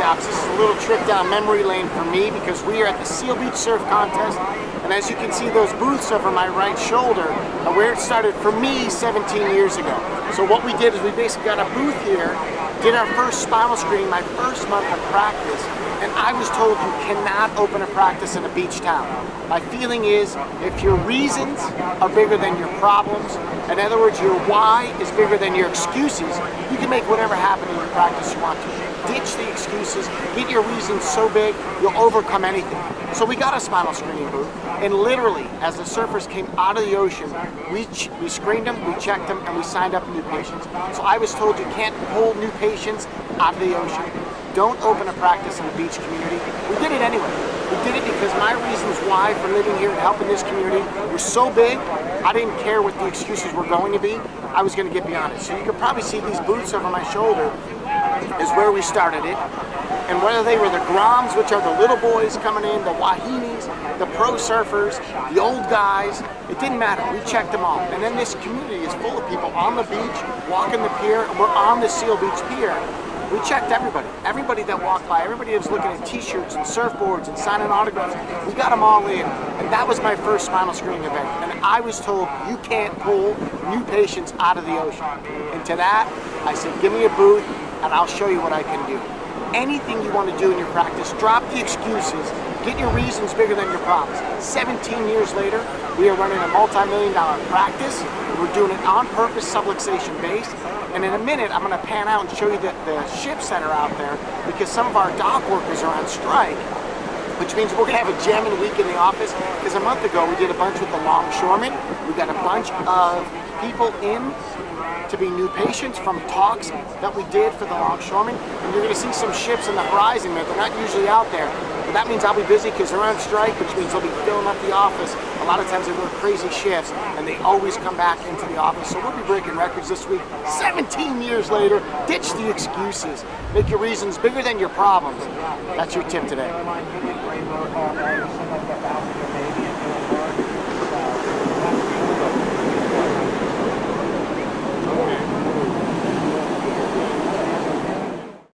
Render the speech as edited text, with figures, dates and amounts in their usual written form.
stops. This is a little trip down memory lane for me because we are at the Seal Beach Surf Contest, and as you can see, those booths over my right shoulder are where it started for me 17 years ago. So what we did is we basically got a booth here, did our first spinal screening, my first month of practice, and I was told you cannot open a practice in a beach town. My feeling is if your reasons are bigger than your problems, in other words, your why is bigger than your excuses, you can make whatever happen in your practice you want to. Ditch the excuses, get your reasons so big, you'll overcome anything. So we got a spinal screening booth, and literally, as the surfers came out of the ocean, we screened them, we checked them, and we signed up new patients. So I was told you can't pull new patients out of the ocean. Don't open a practice in the beach community. We did it anyway. We did it because my reasons why for living here and helping this community were so big, I didn't care what the excuses were going to be. I was going to get beyond it. So you can probably see these booths over my shoulder is where we started it. And whether they were the Groms, which are the little boys coming in, the Wahinis, the pro surfers, the old guys, it didn't matter. We checked them all. And then this community is full of people on the beach, walking the pier, and we're on the Seal Beach Pier. We checked everybody. Everybody that walked by, everybody that was looking at t-shirts and surfboards and signing autographs. We got them all in. And that was my first spinal screening event. And I was told you can't pull new patients out of the ocean. And to that, I said, give me a booth and I'll show you what I can do. Anything you want to do in your practice, drop the excuses, get your reasons bigger than your problems. 17 years later, we are running a multi-million-dollar practice. We're doing it on purpose, subluxation based. And in a minute, I'm going to pan out and show you the ship center out there because some of our dock workers are on strike, which means we're going to have a jamming week in the office. Because a month ago, we did a bunch with the longshoremen. We got a bunch of people in to be new patients from talks that we did for the longshoremen. And you're going to see some ships in the horizon there. They're not usually out there. But that means I'll be busy because they're on strike, which means they'll be filling up the office. A lot of times they work crazy shifts, and they always come back into the office. So we'll be breaking records this week. 17 years later, ditch the excuses. Make your reasons bigger than your problems. That's your tip today.